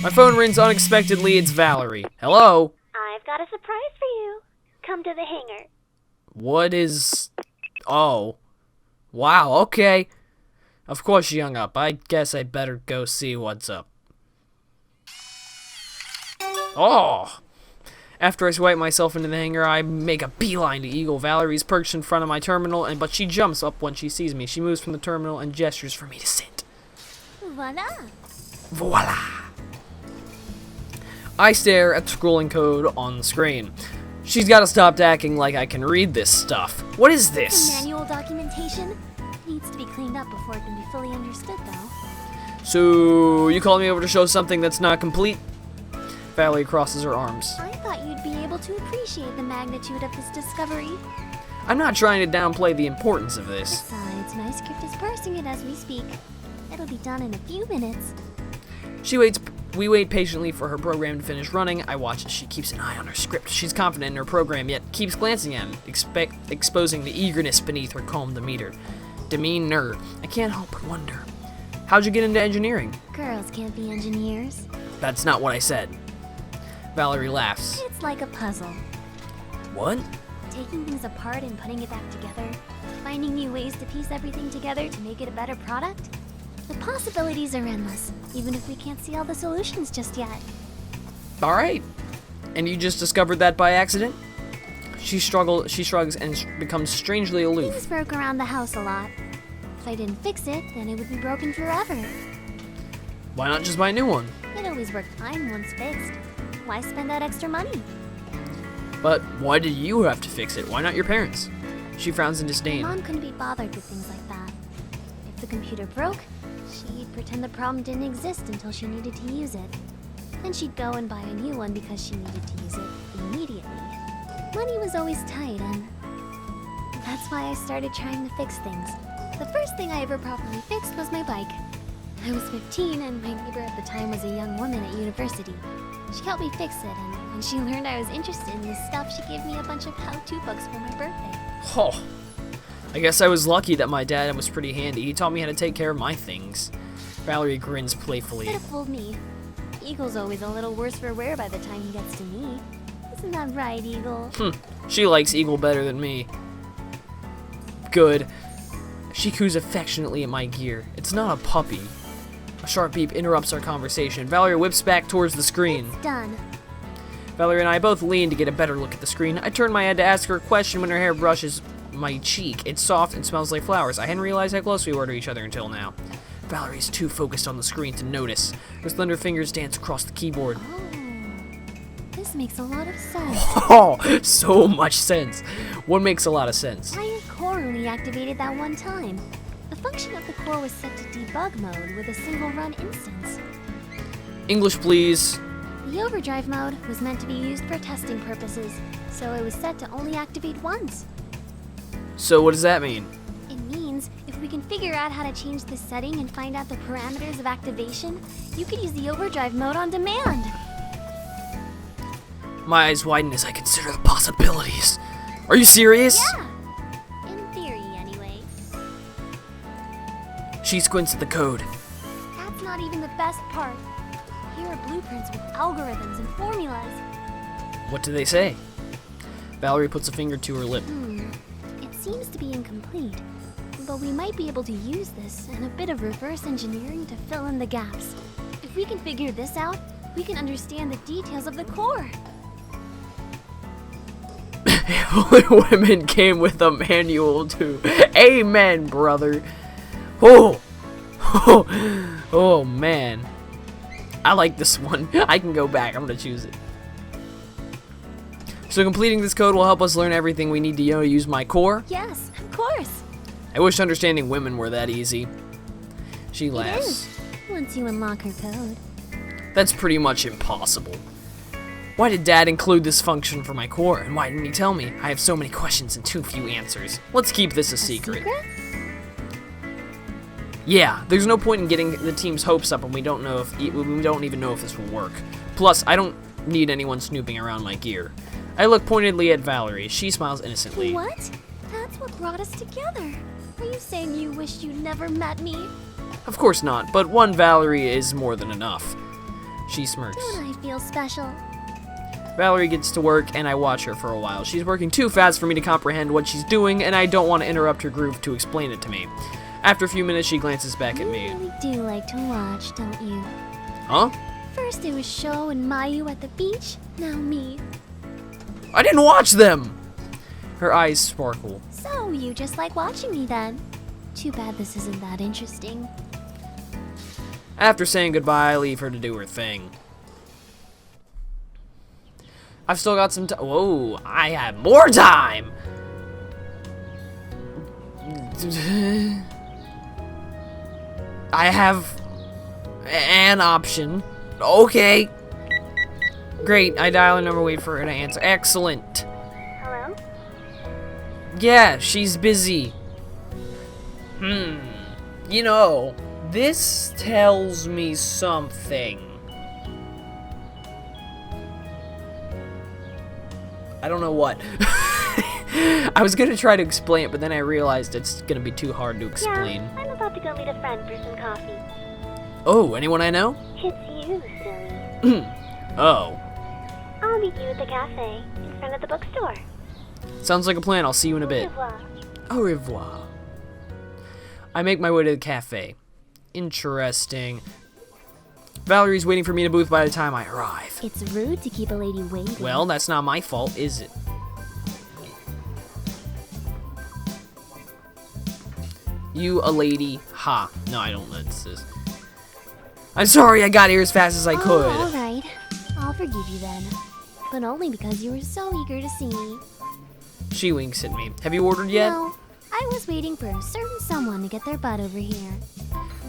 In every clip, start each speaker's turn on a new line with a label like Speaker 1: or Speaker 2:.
Speaker 1: My phone rings unexpectedly. It's Valerie. Hello?
Speaker 2: I've got a surprise for you. Come to the hangar.
Speaker 1: What is... Oh. Wow, okay. Of course she hung up. I guess I better go see what's up. Oh! After I swipe myself into the hangar, I make a beeline to Eagle. Valerie's perched in front of my terminal, but she jumps up when she sees me. She moves from the terminal and gestures for me to sit.
Speaker 2: Voila!
Speaker 1: Voila! I stare at the scrolling code on the screen. She's got to stop acting like I can read this stuff. What is this?
Speaker 2: Manual documentation. It needs to be cleaned up before it can be fully understood, though.
Speaker 1: So, you called me over to show something that's not complete? Valerie crosses her arms.
Speaker 2: I thought you'd be able to appreciate the magnitude of this discovery.
Speaker 1: I'm not trying to downplay the importance of this.
Speaker 2: Besides, my script is parsing it as we speak. It'll be done in a few minutes.
Speaker 1: We wait patiently for her program to finish running. I watch as she keeps an eye on her script. She's confident in her program, yet keeps glancing at it, exposing the eagerness beneath her calm demeanor. I can't help but wonder. How'd you get into engineering?
Speaker 2: Girls can't be engineers.
Speaker 1: That's not what I said. Valerie laughs.
Speaker 2: It's like a puzzle.
Speaker 1: What?
Speaker 2: Taking things apart and putting it back together. Finding new ways to piece everything together to make it a better product. The possibilities are endless, even if we can't see all the solutions just yet.
Speaker 1: Alright. And you just discovered that by accident? She shrugs and becomes strangely aloof.
Speaker 2: Things broke around the house a lot. If I didn't fix it, then it would be broken forever.
Speaker 1: Why not just buy a new one?
Speaker 2: It always worked fine once fixed. Why spend that extra money?
Speaker 1: But why did you have to fix it? Why not your parents? She frowns in disdain.
Speaker 2: Mom couldn't be bothered with things like that. If the computer broke, she'd pretend the problem didn't exist until she needed to use it. Then she'd go and buy a new one because she needed to use it immediately. Money was always tight, and that's why I started trying to fix things. The first thing I ever properly fixed was my bike. I was 15, and my neighbor at the time was a young woman at university. She helped me fix it, and when she learned I was interested in this stuff, she gave me a bunch of how-to books for my birthday.
Speaker 1: Oh, I guess I was lucky that my dad was pretty handy. He taught me how to take care of my things. Valerie grins playfully.
Speaker 2: Could have fooled me. Eagle's always a little worse for wear by the time he gets to me. Isn't that right, Eagle?
Speaker 1: She likes Eagle better than me. Good. She coos affectionately at my gear. It's not a puppy. A sharp beep interrupts our conversation. Valerie whips back towards the screen.
Speaker 2: It's done.
Speaker 1: Valerie and I both lean to get a better look at the screen. I turn my head to ask her a question when her hair brushes my cheek. It's soft and smells like flowers. I hadn't realized how close we were to each other until now. Valerie's too focused on the screen to notice. Her slender fingers dance across the keyboard.
Speaker 2: Oh, this makes a lot of sense.
Speaker 1: Oh, so much sense. What makes a lot of sense?
Speaker 2: My core only activated that one time. The function of the core was set to debug mode with a single run instance.
Speaker 1: English, please.
Speaker 2: The overdrive mode was meant to be used for testing purposes, so it was set to only activate once.
Speaker 1: So what does that mean?
Speaker 2: It means if we can figure out how to change this setting and find out the parameters of activation, you could use the overdrive mode on demand.
Speaker 1: My eyes widen as I consider the possibilities. Are you serious?
Speaker 2: Yeah. In theory, anyway.
Speaker 1: She squints at the code.
Speaker 2: That's not even the best part. Here are blueprints with algorithms and formulas.
Speaker 1: What do they say? Valerie puts a finger to her lip.
Speaker 2: It seems to be incomplete, but we might be able to use this and a bit of reverse engineering to fill in the gaps. If we can figure this out, we can understand the details of the core.
Speaker 1: If only women came with a manual too. Amen, brother. Oh, oh man. I like this one. I can go back. I'm gonna choose it. So completing this code will help us learn everything we need to know to use my core?
Speaker 2: Yes, of course.
Speaker 1: I wish understanding women were that easy. She laughs.
Speaker 2: It is, once you unlock her code.
Speaker 1: That's pretty much impossible. Why did Dad include this function for my core, and why didn't he tell me? I have so many questions and too few answers. Let's keep this a secret. Yeah, there's no point in getting the team's hopes up when we don't even know if this will work. Plus, I don't need anyone snooping around my gear. I look pointedly at Valerie. She smiles innocently.
Speaker 2: What? That's what brought us together. Are you saying you wish you'd never met me?
Speaker 1: Of course not, but one Valerie is more than enough. She smirks.
Speaker 2: Don't I feel special?
Speaker 1: Valerie gets to work, and I watch her for a while. She's working too fast for me to comprehend what she's doing, and I don't want to interrupt her groove to explain it to me. After a few minutes, she glances back at me.
Speaker 2: You really do like to watch, don't you?
Speaker 1: Huh?
Speaker 2: First it was Sho and Mayu at the beach, now me.
Speaker 1: I didn't watch them! Her eyes sparkle.
Speaker 2: So, you just like watching me then? Too bad this isn't that interesting.
Speaker 1: After saying goodbye, I leave her to do her thing. I've still got some time. Whoa, I have more time! I have an option. Okay. Great, I dial her number, wait for her to answer. Excellent.
Speaker 2: Hello?
Speaker 1: Yeah, she's busy. You know, this tells me something. I don't know what. I was gonna try to explain it, but then I realized it's gonna be too hard to explain.
Speaker 2: Yeah, I'm about to go meet a friend for some coffee.
Speaker 1: Oh, anyone I know?
Speaker 2: It's you, silly.
Speaker 1: Oh.
Speaker 2: I'll meet you at the cafe, in front of the bookstore.
Speaker 1: Sounds like a plan. I'll see you in a bit.
Speaker 2: Au revoir.
Speaker 1: Au revoir. I make my way to the cafe. Interesting. Valerie's waiting for me in a booth by the time I arrive.
Speaker 2: It's rude to keep a lady waiting.
Speaker 1: Well, that's not my fault, is it? You a lady? Ha. No, I don't know what this is. I'm sorry, I got here as fast as I could.
Speaker 2: Oh, alright. I'll forgive you then. But only because you were so eager to see me.
Speaker 1: She winks at me. Have you ordered yet?
Speaker 2: No, I was waiting for a certain someone to get their butt over here.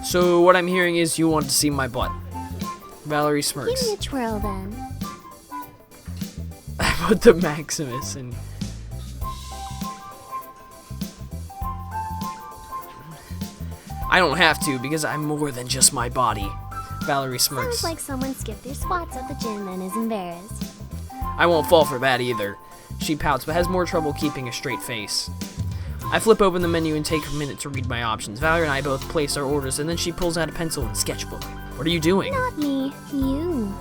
Speaker 1: So what I'm hearing is you want to see my butt. Valerie
Speaker 2: Give
Speaker 1: smirks.
Speaker 2: me a twirl then.
Speaker 1: I put the Maximus in. I don't have to because I'm more than just my body. Valerie smirks.
Speaker 2: Sounds like someone skipped their squats at the gym and is embarrassed.
Speaker 1: I won't fall for that either. She pouts but has more trouble keeping a straight face. I flip open the menu and take a minute to read my options. Valerie and I both place our orders, and then she pulls out a pencil and sketchbook. What are you doing?
Speaker 2: Not me, you.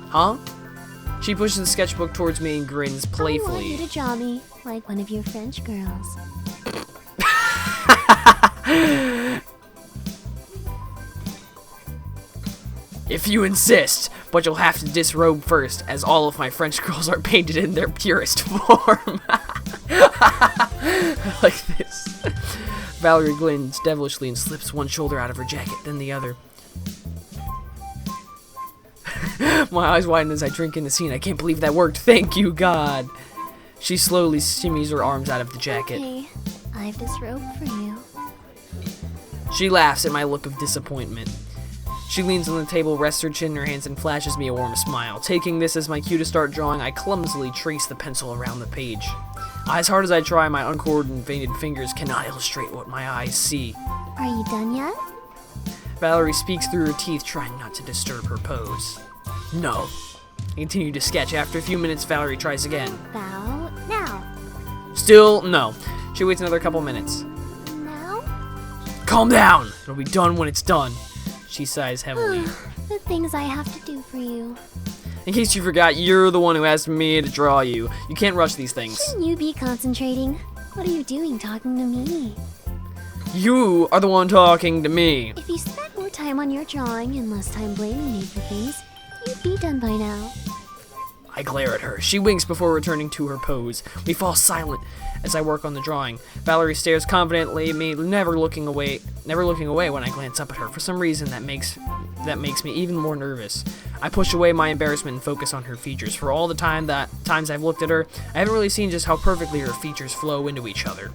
Speaker 1: Huh? She pushes the sketchbook towards me and grins
Speaker 2: I want you
Speaker 1: playfully.
Speaker 2: to draw me like one of your French girls.
Speaker 1: If you insist, but you'll have to disrobe first, as all of my French girls are painted in their purest form. Like this. Valerie grins devilishly and slips one shoulder out of her jacket, then the other. My eyes widen as I drink in the scene. I can't believe that worked. Thank you, God. She slowly shimmies her arms out of the jacket.
Speaker 2: Okay, I've disrobed for you.
Speaker 1: She laughs at my look of disappointment. She leans on the table, rests her chin in her hands, and flashes me a warm smile. Taking this as my cue to start drawing, I clumsily trace the pencil around the page. As hard as I try, my uncoordinated fingers cannot illustrate what my eyes see.
Speaker 2: Are you done yet?
Speaker 1: Valerie speaks through her teeth, trying not to disturb her pose. No. I continue to sketch. After a few minutes, Valerie tries again.
Speaker 2: Bow now.
Speaker 1: Still, no. She waits another couple minutes.
Speaker 2: Now?
Speaker 1: Calm down! It'll be done when it's done. She sighs heavily.
Speaker 2: The things I have to do for you.
Speaker 1: In case you forgot, you're the one who asked me to draw you. You can't rush these things.
Speaker 2: Shouldn't you be concentrating? What are you doing talking to me?
Speaker 1: You are the one talking to me.
Speaker 2: If you spent more time on your drawing and less time blaming me for things, you'd be done by now.
Speaker 1: I glare at her. She winks before returning to her pose. We fall silent as I work on the drawing. Valerie stares confidently at me, never looking away when I glance up at her. For some reason, that makes me even more nervous. I push away my embarrassment and focus on her features. For all the times I've looked at her, I haven't really seen just how perfectly her features flow into each other.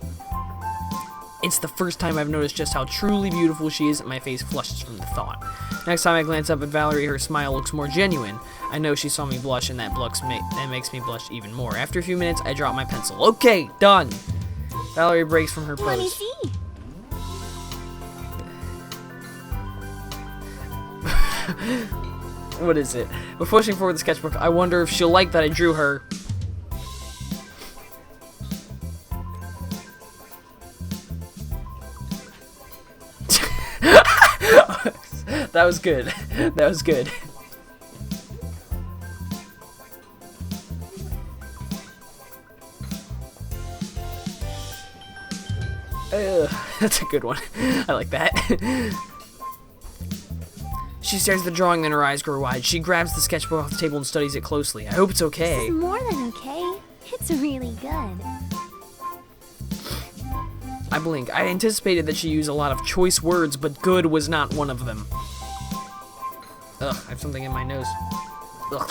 Speaker 1: It's the first time I've noticed just how truly beautiful she is, and my face flushes from the thought. Next time I glance up at Valerie, her smile looks more genuine. I know she saw me blush, and that makes me blush even more. After a few minutes, I drop my pencil. Okay, done! Valerie breaks from her
Speaker 2: Let me
Speaker 1: pose.
Speaker 2: see.
Speaker 1: What is it? We're pushing forward the sketchbook. I wonder if she'll like that I drew her. That was good. That was good. That's a good one. I like that. She stares at the drawing, then her eyes grow wide. She grabs the sketchbook off the table and studies it closely. I hope it's okay.
Speaker 2: This is more than okay. It's really good.
Speaker 1: I blink. I anticipated that she used a lot of choice words, but good was not one of them. Ugh, I have something in my nose. Ugh.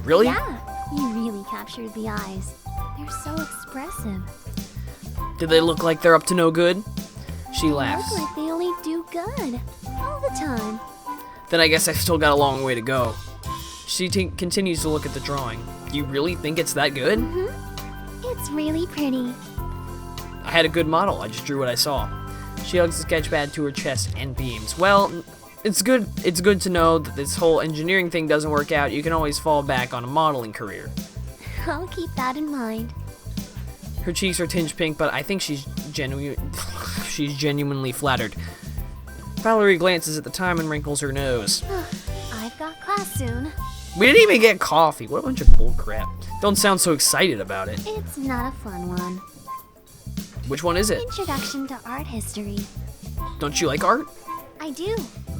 Speaker 1: Really?
Speaker 2: Yeah, you really captured the eyes. They're so expressive.
Speaker 1: Do they look like they're up to no good? She
Speaker 2: They
Speaker 1: laughs.
Speaker 2: look like they only do good. All the time.
Speaker 1: Then I guess I've still got a long way to go. She continues to look at the drawing. You really think it's that good?
Speaker 2: Mm-hmm. It's really pretty.
Speaker 1: I had a good model. I just drew what I saw. She hugs the sketch pad to her chest and beams. Well, it's good to know that this whole engineering thing doesn't work out. You can always fall back on a modeling career.
Speaker 2: I'll keep that in mind.
Speaker 1: Her cheeks are tinged pink, but I think she's genuinely flattered. Valerie glances at the time and wrinkles her nose.
Speaker 2: I've got class soon.
Speaker 1: We didn't even get coffee. What a bunch of bull crap. Don't sound so excited about it.
Speaker 2: It's not a fun one.
Speaker 1: Which one is it?
Speaker 2: Introduction to art history.
Speaker 1: Don't you like art?
Speaker 2: I do.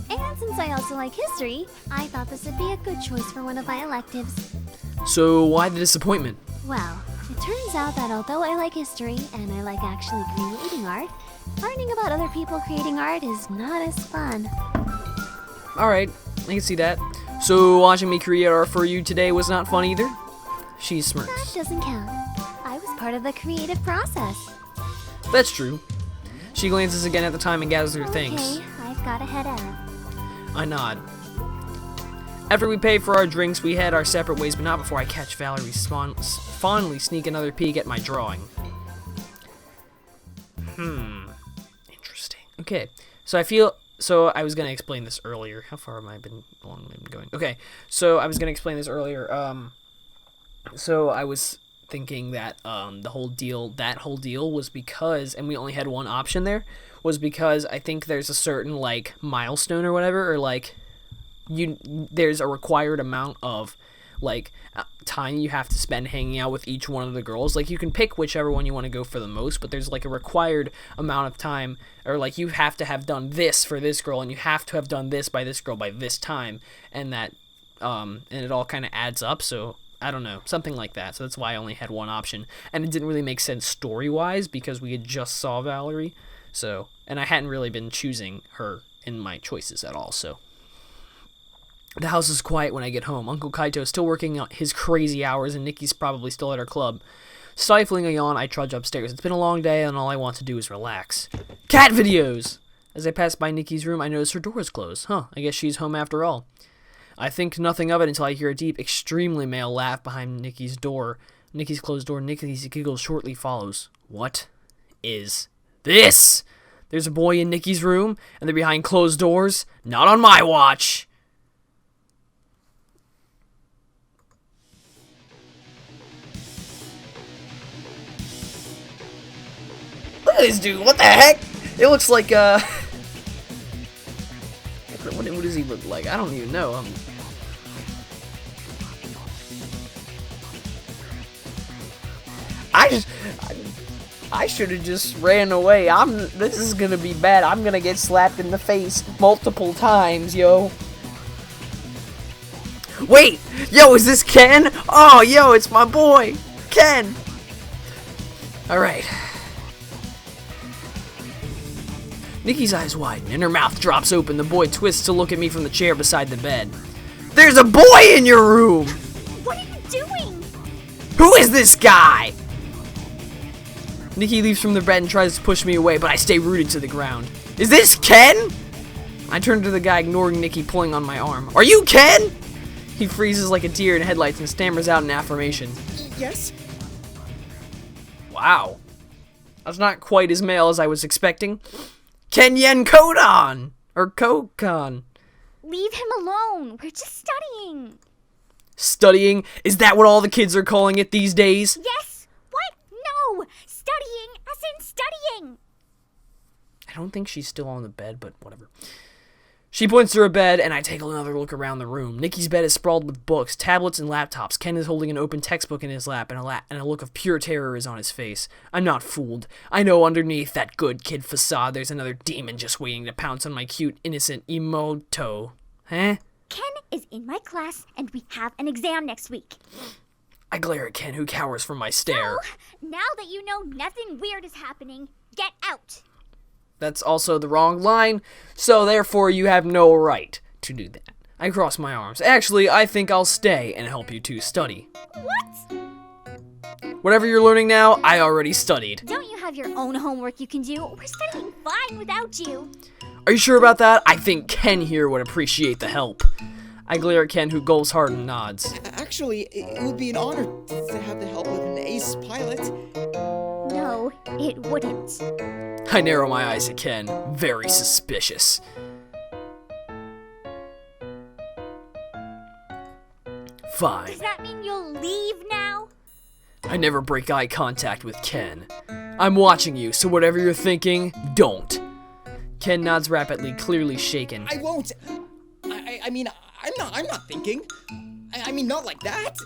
Speaker 2: And since I also like history, I thought this would be a good choice for one of my electives.
Speaker 1: So why the disappointment?
Speaker 2: Well, it turns out that although I like history and I like actually creating art, learning about other people creating art is not as fun.
Speaker 1: Alright, I can see that. So watching me create art for you today was not fun either? She
Speaker 2: That
Speaker 1: smirks.
Speaker 2: doesn't count. I was part of the creative process.
Speaker 1: That's true. She glances again at the time and gathers her things.
Speaker 2: Okay, I've got to head out.
Speaker 1: I nod. After we pay for our drinks, we head our separate ways, but not before I catch Valerie fondly sneak another peek at my drawing. Interesting. Okay, so I was gonna explain this earlier. How far have I been going? Okay, so I was gonna explain this earlier. So I was thinking that that whole deal was because, and we only had one option there, was because I think there's a certain like milestone or whatever, or like there's a required amount of like time you have to spend hanging out with each one of the girls. Like you can pick whichever one you want to go for the most, but there's like a required amount of time, or like you have to have done this for this girl and you have to have done this by this girl by this time, and that and it all kind of adds up. So I don't know, something like that. So that's why I only had one option, and it didn't really make sense story-wise because we had just saw Valerie, so, and I hadn't really been choosing her in my choices at all. So the house is quiet when I get home. Uncle Kaito is still working out his crazy hours, and Nikki's probably still at her club. Stifling a yawn, I trudge upstairs. It's been a long day, and all I want to do is relax. Cat videos! As I pass by Nikki's room, I notice her door is closed. Huh, I guess she's home after all. I think nothing of it until I hear a deep, extremely male laugh behind Nikki's closed door. Nikki's giggle shortly follows. What is this? There's a boy in Nikki's room, and they're behind closed doors? Not on my watch! Look at this dude, what the heck? It looks like, what does he look like? I don't even know. I should have just ran away. This is gonna be bad. I'm gonna get slapped in the face multiple times, yo. Wait! Yo, is this Ken? Oh, yo, it's my boy, Ken! Alright. Nikki's eyes widen, and her mouth drops open. The boy twists to look at me from the chair beside the bed. There's a boy in your room!
Speaker 2: What are you doing?
Speaker 1: Who is this guy? Nikki leaves from the bed and tries to push me away, but I stay rooted to the ground. Is this Ken? I turn to the guy, ignoring Nikki pulling on my arm. Are you Ken? He freezes like a deer in headlights and stammers out an affirmation.
Speaker 3: Yes?
Speaker 1: Wow. That's not quite as male as I was expecting. Kenyen Kodan! Or Kokon.
Speaker 2: Leave him alone. We're just studying.
Speaker 1: Studying? Is that what all the kids are calling it these days?
Speaker 2: Yes. What? No. Studying as in studying.
Speaker 1: I don't think she's still on the bed, but whatever. She points to her bed, and I take another look around the room. Nikki's bed is sprawled with books, tablets, and laptops. Ken is holding an open textbook in his lap, and a look of pure terror is on his face. I'm not fooled. I know underneath that good kid facade there's another demon just waiting to pounce on my cute, innocent Emoto. Huh?
Speaker 3: Ken is in my class, and we have an exam next week.
Speaker 1: I glare at Ken, who cowers from my stare.
Speaker 3: So, now that you know nothing weird is happening, get out.
Speaker 1: That's also the wrong line, so therefore you have no right to do that. I cross my arms. Actually, I think I'll stay and help you two study.
Speaker 3: What?
Speaker 1: Whatever you're learning now, I already studied.
Speaker 3: Don't you have your own homework you can do? We're studying fine without you.
Speaker 1: Are you sure about that? I think Ken here would appreciate the help. I glare at Ken, who gulps hard and nods.
Speaker 4: Actually, it would be an honor to have the help of an ace pilot.
Speaker 3: No, it wouldn't.
Speaker 1: I narrow my eyes at Ken, very suspicious. Fine.
Speaker 3: Does that mean you'll leave now?
Speaker 1: I never break eye contact with Ken. I'm watching you, so whatever you're thinking, don't. Ken nods rapidly, clearly shaken.
Speaker 4: I won't. I mean, I'm not thinking. I mean, not like that.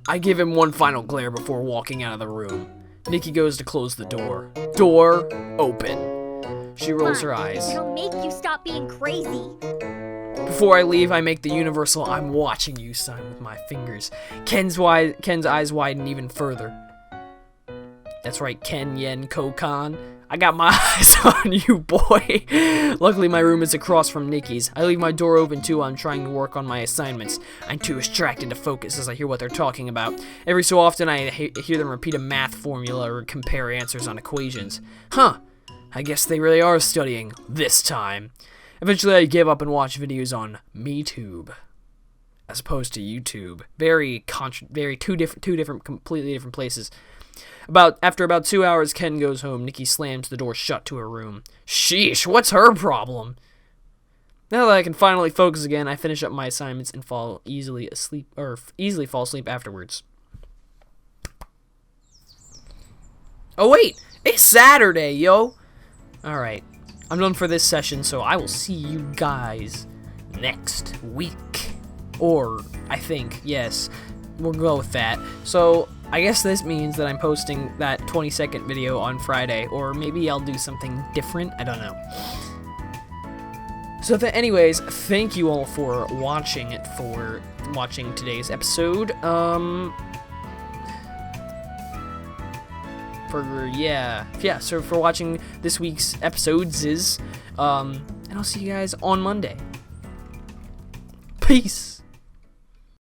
Speaker 1: I give him one final glare before walking out of the room. Nikki goes to close the door. Door open. She rolls her eyes.
Speaker 3: It'll make you stop being crazy.
Speaker 1: Before I leave, I make the universal "I'm watching you" sign with my fingers. Ken's eyes widen even further. That's right, Ken Yen Kokan. I got my eyes on you, boy. Luckily, my room is across from Nikki's. I leave my door open too while I'm trying to work on my assignments. I'm too distracted to focus as I hear what they're talking about. Every so often, I hear them repeat a math formula or compare answers on equations. Huh. I guess they really are studying this time. Eventually, I give up and watch videos on MeTube, as opposed to YouTube. Very two different, completely different places. After about 2 hours, Ken goes home. Nikki slams the door shut to her room. Sheesh, what's her problem? Now that I can finally focus again, I finish up my assignments and easily fall asleep afterwards. Oh wait, it's Saturday, yo. All right, I'm done for this session, so I will see you guys next week. Or I think, yes, we'll go with that. So I guess this means that I'm posting that 20-second video on Friday, or maybe I'll do something different. I don't know. So anyways, thank you all for watching today's episode. So for watching this week's episodes and I'll see you guys on Monday. Peace.